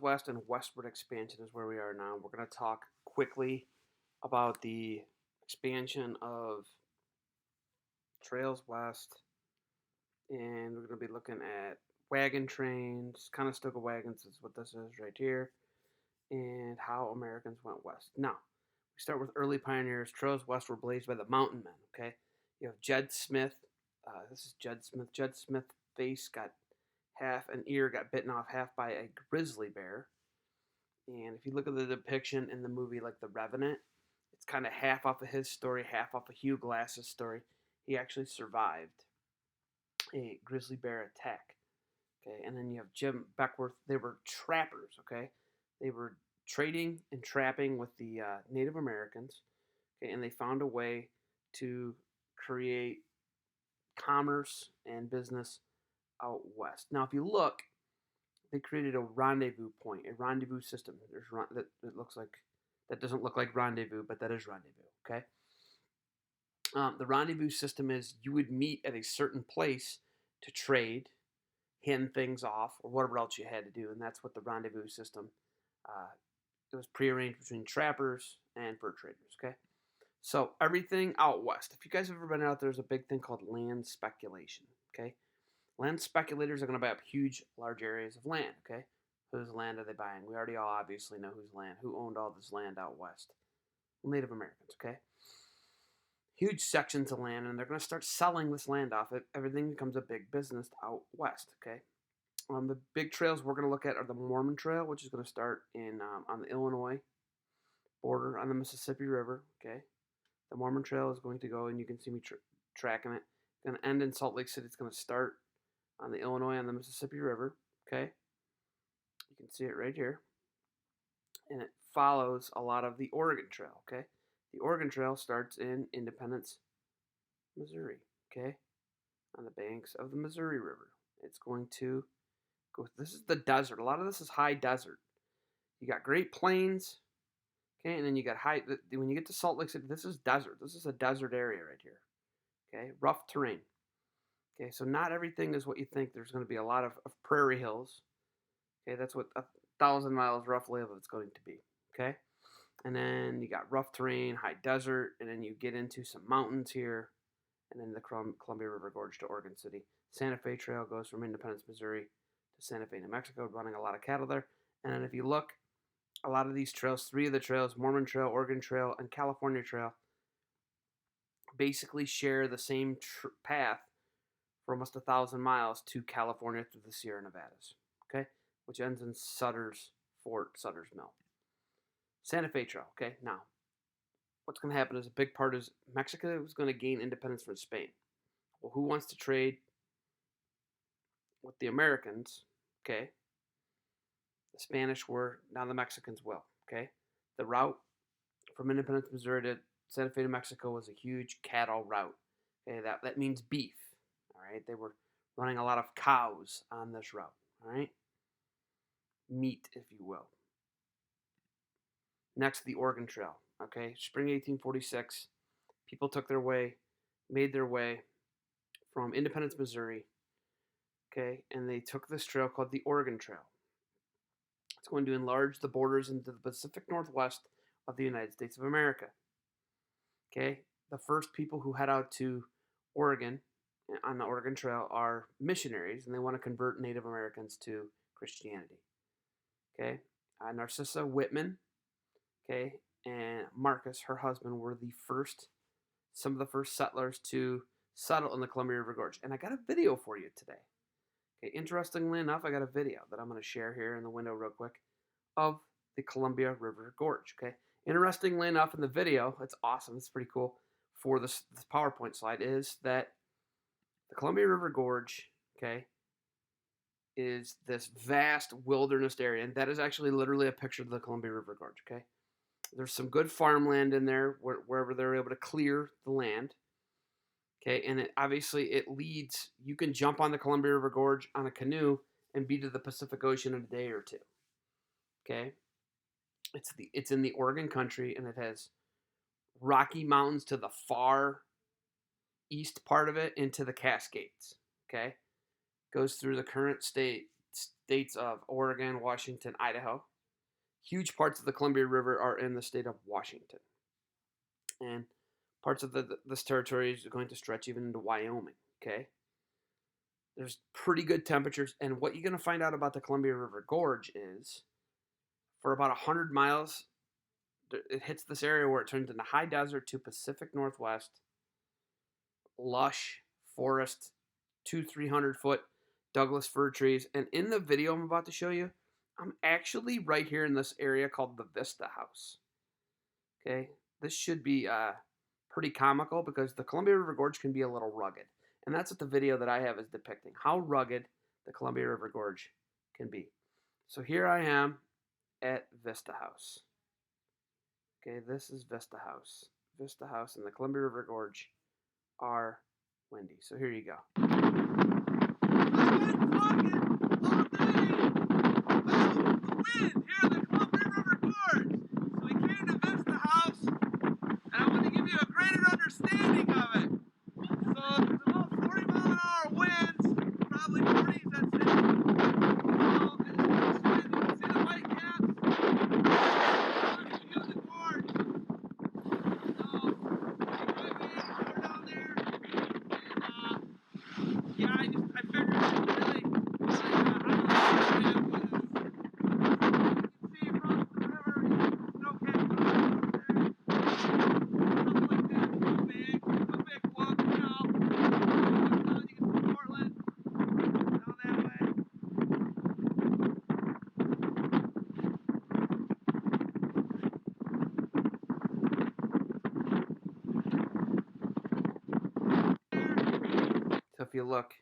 West and westward expansion is where we are now. We're going to talk quickly about the expansion of Trails West, and we're going to be looking at wagon trains, Conestoga wagons is what this is right here, and how Americans went west. Now, we start with early pioneers. Trails west were blazed by the mountain men, okay? You have Jed Smith. This is Jed Smith. Jed Smith's face got an ear got bitten off half by a grizzly bear. And if you look at the depiction in the movie, like The Revenant, it's kind of half off of his story, half off of Hugh Glass's story. He actually survived a grizzly bear attack. Okay, and then you have Jim Beckworth. They were trappers. Okay, they were trading and trapping with the Native Americans. Okay, and they found a way to create commerce and business out west. Now, if you look, they created a rendezvous point, a rendezvous system. That looks like that doesn't look like rendezvous, but that is rendezvous. Okay. The rendezvous system is you would meet at a certain place to trade, hand things off, or whatever else you had to do, and that's what the rendezvous system. Uh, it was prearranged between trappers and fur traders. Okay. So everything out west. If you guys have ever been out, there's a big thing called land speculation. Okay. Land speculators are going to buy up huge, large areas of land, okay? Whose land are they buying? We already all obviously know whose land. Who owned all this land out west? Native Americans, okay? Huge sections of land, and they're going to start selling this land off. Everything becomes a big business out west, okay? The big trails we're going to look at are the Mormon Trail, which is going to start on the Illinois border on the Mississippi River, okay? The Mormon Trail is going to go, and you can see me tracking it. It's going to end in Salt Lake City. It's going to start on the Illinois on the Mississippi River, okay? You can see it right here. And it follows a lot of the Oregon Trail, okay? The Oregon Trail starts in Independence, Missouri, okay? On the banks of the Missouri River. It's going to go, this is the desert. A lot of this is high desert. You got Great Plains, okay? And then you got when you get to Salt Lake City, this is desert. This is a desert area right here, okay? Rough terrain. Okay, so not everything is what you think. There's going to be a lot of prairie hills. Okay, that's what 1,000 miles roughly of it's going to be. Okay, and then you got rough terrain, high desert, and then you get into some mountains here, and then the Columbia River Gorge to Oregon City. Santa Fe Trail goes from Independence, Missouri to Santa Fe, New Mexico, running a lot of cattle there. And then if you look, a lot of these trails, 3 of the trails, Mormon Trail, Oregon Trail, and California Trail, basically share the same path for almost 1,000 miles to California through the Sierra Nevadas, okay, which ends in Sutter's Mill. Santa Fe Trail, okay. Now, what's going to happen is a big part is Mexico is going to gain independence from Spain. Well, who wants to trade with the Americans? Okay, the Spanish were, now the Mexicans will. Okay, the route from Independence, Missouri to Santa Fe, New Mexico was a huge cattle route. Okay, that means beef. All right, they were running a lot of cows on this route. All right, meat, if you will. Next, the Oregon Trail. Okay, spring 1846, people made their way from Independence, Missouri. Okay, and they took this trail called the Oregon Trail. It's going to enlarge the borders into the Pacific Northwest of the United States of America. Okay, the first people who head out to Oregon on the Oregon Trail are missionaries, and they want to convert Native Americans to Christianity. Okay, Narcissa Whitman, okay, and Marcus, her husband, were some of the first settlers to settle in the Columbia River Gorge. And I got a video for you today. Okay, interestingly enough, I got a video that I'm going to share here in the window real quick of the Columbia River Gorge. Okay, interestingly enough, in the video, it's awesome. It's pretty cool. For this PowerPoint slide is that the Columbia River Gorge, okay, is this vast wilderness area, and that is actually literally a picture of the Columbia River Gorge. Okay, there's some good farmland in there wherever they're able to clear the land. Okay, and it leads. You can jump on the Columbia River Gorge on a canoe and be to the Pacific Ocean in a day or two. Okay, it's in the Oregon country, and it has Rocky Mountains to the far east part of it into the Cascades. Okay, goes through the current state states of Oregon, Washington, Idaho. Huge parts of the Columbia River are in the state of Washington. And parts of this territory is going to stretch even into Wyoming, okay? There's pretty good temperatures. And what you're going to find out about the Columbia River Gorge is for about 100 miles, it hits this area where it turns into high desert to Pacific Northwest, lush forest, 300 foot Douglas fir trees. And in the video I'm about to show you, I'm actually right here in this area called the Vista House. Okay, this should be pretty comical because the Columbia River Gorge can be a little rugged. And that's what the video that I have is depicting, how rugged the Columbia River Gorge can be. So here I am at Vista House. Okay, this is Vista House. Vista House and the Columbia River Gorge are windy. So here you go. I've been talking all day about the wind here in the Columbia River Gorge. So we came to Vista House, and I want to give you a greater understanding of it. So there's about 40-mile-an-hour winds, probably 40s, that's it. So it's windy. You can see the white caps in the gorge. So it's windy, we're down there, and yeah, I figured it really, I don't know what it is. You can see across the river, snow caps out there. Something like that, it's no big whoop, you know. You can see Portland down that way. So if you look,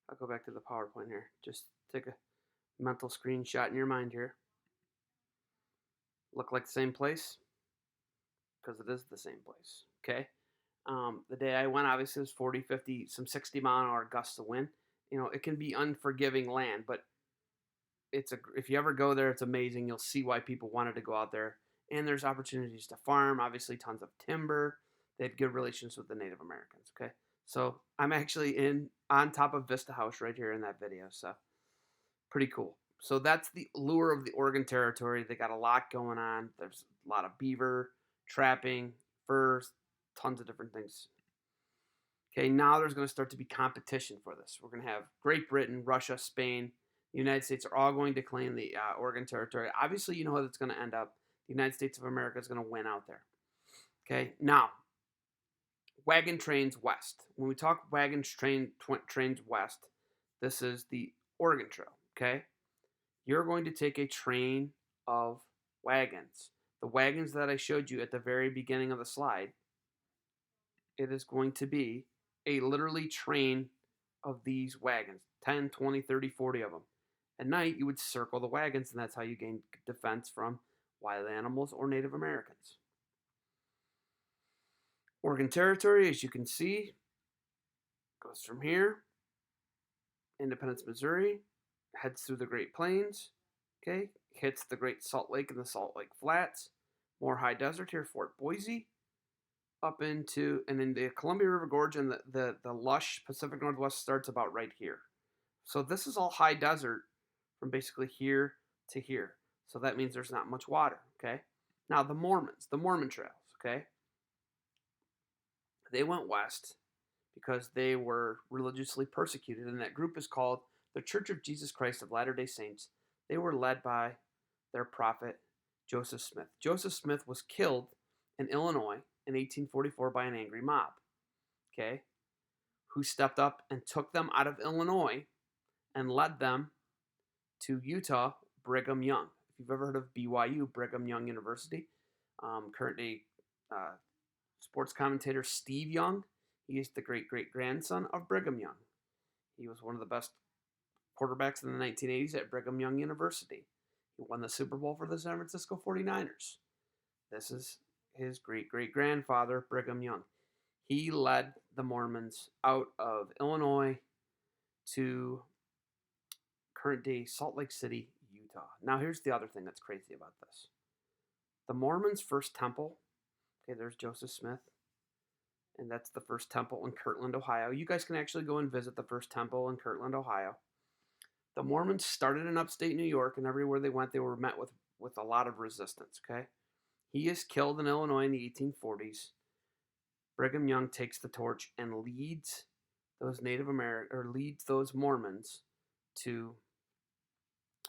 I'll go back to the PowerPoint here. Just take a mental screenshot in your mind here. Look like the same place? Because it is the same place, okay? The day I went, obviously, it was 40, 50, some 60-mile-an-hour gusts of wind. You know, it can be unforgiving land, but if you ever go there, it's amazing. You'll see why people wanted to go out there. And there's opportunities to farm, obviously tons of timber. They had good relations with the Native Americans, okay? So I'm actually on top of Vista House right here in that video, so pretty cool. So that's the lure of the Oregon Territory. They got a lot going on. There's a lot of beaver, trapping, furs, tons of different things. Okay, now there's going to start to be competition for this. We're going to have Great Britain, Russia, Spain, the United States are all going to claim the Oregon Territory. Obviously, you know how that's going to end up. The United States of America is going to win out there. Okay, now, wagon trains west. When we talk trains west, this is the Oregon Trail, okay? You're going to take a train of wagons. The wagons that I showed you at the very beginning of the slide, it is going to be a literally train of these wagons, 10, 20, 30, 40 of them. At night, you would circle the wagons, and that's how you gain defense from wild animals or Native Americans. Oregon Territory, as you can see, goes from here, Independence, Missouri, heads through the Great Plains, okay, hits the Great Salt Lake and the Salt Lake Flats, more high desert here, Fort Boise, up into, and then the Columbia River Gorge and the lush Pacific Northwest starts about right here. So this is all high desert from basically here to here. So that means there's not much water, okay? Now the Mormons, the Mormon trails, okay? They went west because they were religiously persecuted, and that group is called the Church of Jesus Christ of Latter-day Saints. They were led by their prophet, Joseph Smith. Joseph Smith was killed in Illinois in 1844 by an angry mob, okay, who stepped up and took them out of Illinois and led them to Utah, Brigham Young. If you've ever heard of BYU, Brigham Young University, currently sports commentator Steve Young, he is the great-great-grandson of Brigham Young. He was one of the best quarterbacks in the 1980s at Brigham Young University. He won the Super Bowl for the San Francisco 49ers. This is his great-great-grandfather, Brigham Young. He led the Mormons out of Illinois to current-day Salt Lake City, Utah. Now, here's the other thing that's crazy about this. The Mormons' first temple, okay, there's Joseph Smith, and that's the first temple in Kirtland, Ohio. You guys can actually go and visit the first temple in Kirtland, Ohio. The Mormons started in upstate New York, and everywhere they went, they were met with a lot of resistance. Okay, he is killed in Illinois in the 1840s. Brigham Young takes the torch and leads those Native American or leads those Mormons to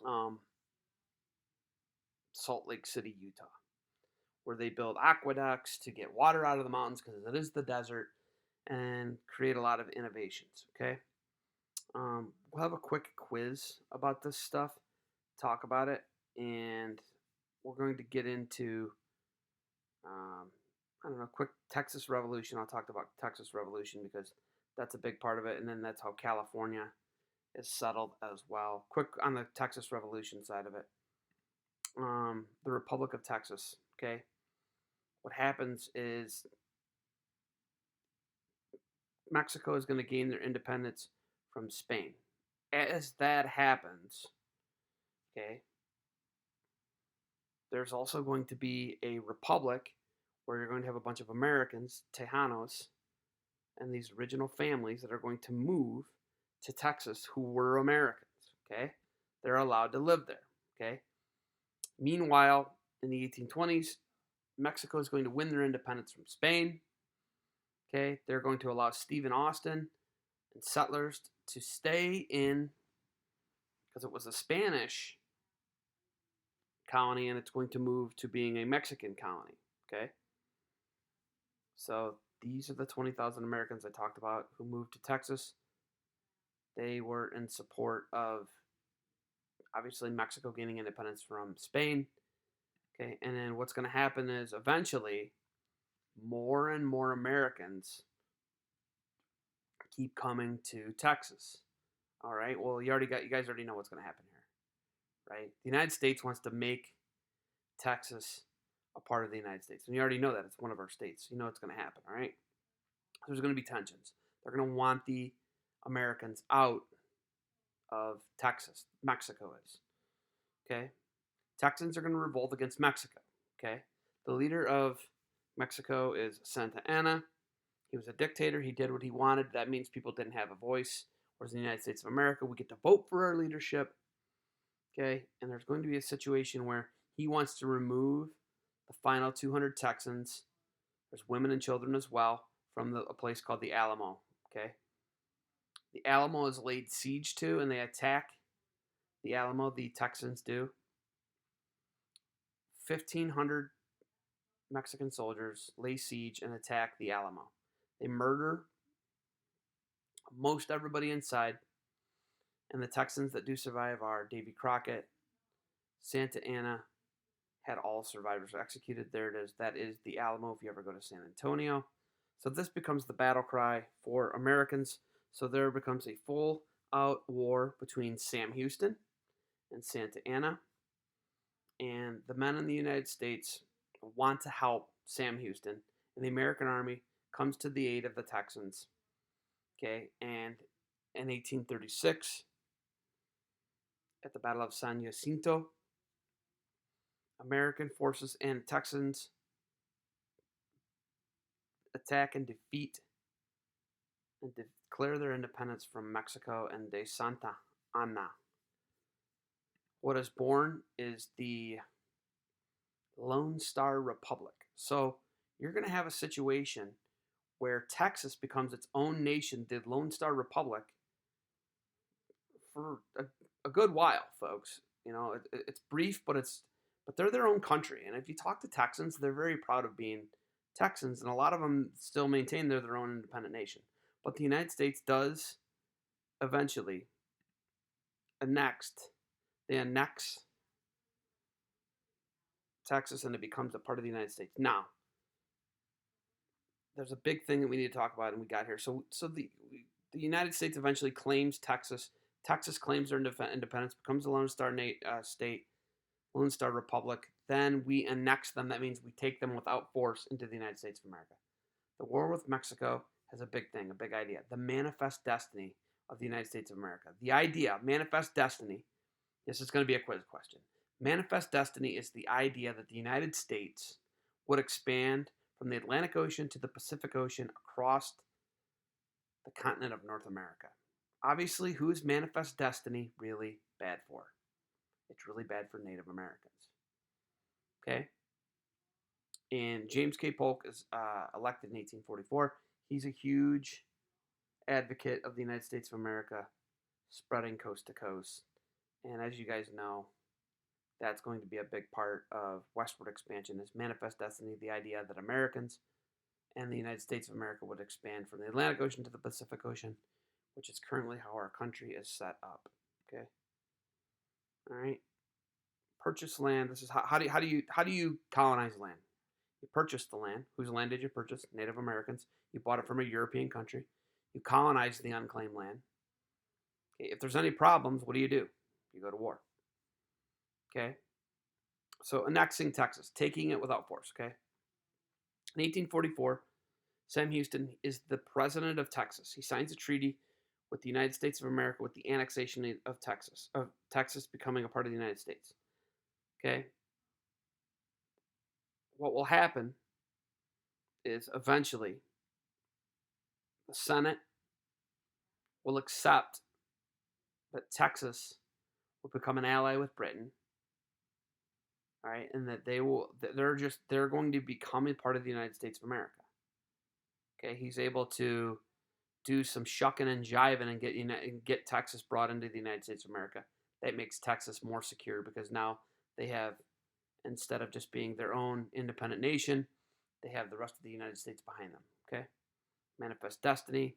um, Salt Lake City, Utah, where they build aqueducts to get water out of the mountains because it is the desert, and create a lot of innovations. Okay, we'll have a quick quiz about this stuff, talk about it, and we're going to get into um, I don't know, quick Texas Revolution. I'll talk about Texas Revolution because that's a big part of it, and then that's how California is settled as well. Quick on the Texas Revolution side of it. The Republic of Texas. Okay, what happens is Mexico is going to gain their independence from Spain. As that happens, okay, there's also going to be a republic where you're going to have a bunch of Americans, Tejanos, and these original families that are going to move to Texas who were Americans. Okay, they're allowed to live there. Okay. Meanwhile, in the 1820s, Mexico is going to win their independence from Spain. Okay, they're going to allow Stephen Austin and settlers to stay in because it was a Spanish colony and it's going to move to being a Mexican colony. Okay, so these are the 20,000 Americans I talked about who moved to Texas. They were in support of obviously Mexico gaining independence from Spain. Okay, and then what's going to happen is eventually more and more Americans keep coming to Texas. All right. Well, you guys already know what's going to happen here, right? The United States wants to make Texas a part of the United States, and you already know that it's one of our states. You know what's going to happen, all right? There's going to be tensions. They're going to want the Americans out of Texas. Mexico is. Okay. Texans are going to revolt against Mexico. Okay. The leader of Mexico is Santa Anna. He was a dictator. He did what he wanted. That means people didn't have a voice. Whereas in the United States of America, we get to vote for our leadership. Okay. And there's going to be a situation where he wants to remove the final 200 Texans. There's women and children as well from a place called the Alamo. Okay. The Alamo is laid siege to, and they attack the Alamo. The Texans do. 1,500 Mexican soldiers lay siege and attack the Alamo. They murder most everybody inside, and the Texans that do survive are Davy Crockett, Santa Anna, had all survivors executed. There it is. That is the Alamo if you ever go to San Antonio. So this becomes the battle cry for Americans. So there becomes a full-out war between Sam Houston and Santa Anna. And the men in the United States want to help Sam Houston, and the American Army comes to the aid of the Texans. Okay, and in 1836, at the Battle of San Jacinto, American forces and Texans attack and defeat and declare their independence from Mexico and de Santa Anna. What is born is the Lone Star Republic. So you're going to have a situation where Texas becomes its own nation, the Lone Star Republic, for a good while, folks. You know, it's brief, but they're their own country. And if you talk to Texans, they're very proud of being Texans, and a lot of them still maintain they're their own independent nation. But the United States does eventually annex Texas, and it becomes a part of the United States. Now, there's a big thing that we need to talk about, and we got here. So the United States eventually claims Texas. Texas claims their independence, becomes a Lone Star state, Lone Star Republic. Then we annex them. That means we take them without force into the United States of America. The war with Mexico has a big thing, a big idea. The manifest destiny of the United States of America. The idea, manifest destiny, this is going to be a quiz question. Manifest destiny is the idea that the United States would expand from the Atlantic Ocean to the Pacific Ocean across the continent of North America. Obviously, who is Manifest Destiny really bad for? It's really bad for Native Americans. Okay? And James K. Polk is elected in 1844. He's a huge advocate of the United States of America spreading coast to coast. And as you guys know, that's going to be a big part of westward expansion is Manifest Destiny, the idea that Americans and the United States of America would expand from the Atlantic Ocean to the Pacific Ocean, which is currently how our country is set up. Okay. All right. Purchase land. This is how do you colonize land? You purchased the land. Whose land did you purchase? Native Americans. You bought it from a European country. You colonized the unclaimed land. Okay, if there's any problems, what do? You go to war. Okay. So annexing Texas, taking it without force. Okay. In 1844, Sam Houston is the president of Texas. He signs a treaty with the United States of America with the annexation of Texas becoming a part of the United States. Okay. What will happen is eventually the Senate will accept that Texas will become an ally with Britain. All right, and that they're going to become a part of the United States of America. Okay, he's able to do some shucking and jiving and get Texas brought into the United States of America. That makes Texas more secure because now they have, instead of just being their own independent nation, they have the rest of the United States behind them. Okay, Manifest Destiny.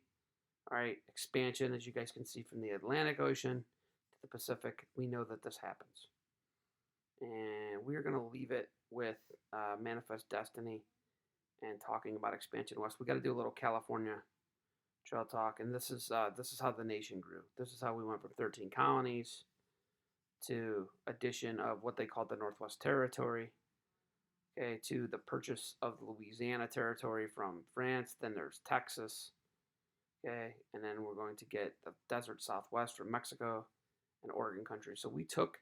All right, expansion, as you guys can see from the Atlantic Ocean to the Pacific. We know that this happens. And we're going to leave it with Manifest Destiny and talking about expansion west. We got to do a little California trail talk, and this is how the nation grew. This is how we went from 13 colonies to addition of what they called the Northwest Territory, okay, to the purchase of the Louisiana Territory from France. Then there's Texas, okay, and then we're going to get the desert Southwest from Mexico and Oregon country. So we took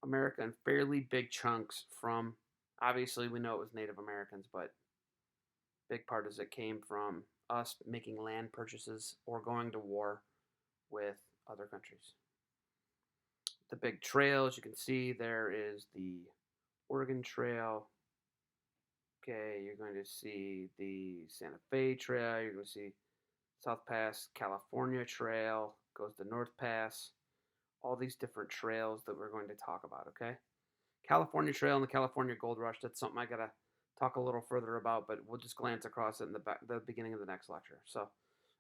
America in fairly big chunks from, obviously we know it was Native Americans, but big part is it came from us making land purchases or going to war with other countries. The big trails, you can see there is the Oregon Trail. Okay, you're going to see the Santa Fe Trail. You're going to see South Pass, California Trail, goes to North Pass. All these different trails that we're going to talk about, okay? California Trail and the California Gold Rush, that's something I got to talk a little further about, but we'll just glance across it in the beginning of the next lecture. So,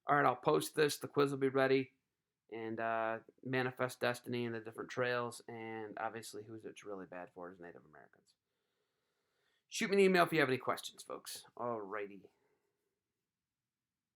all right, I'll post this. The quiz will be ready. And Manifest Destiny and the different trails. And obviously, who's it's really bad for is Native Americans. Shoot me an email if you have any questions, folks. Alrighty.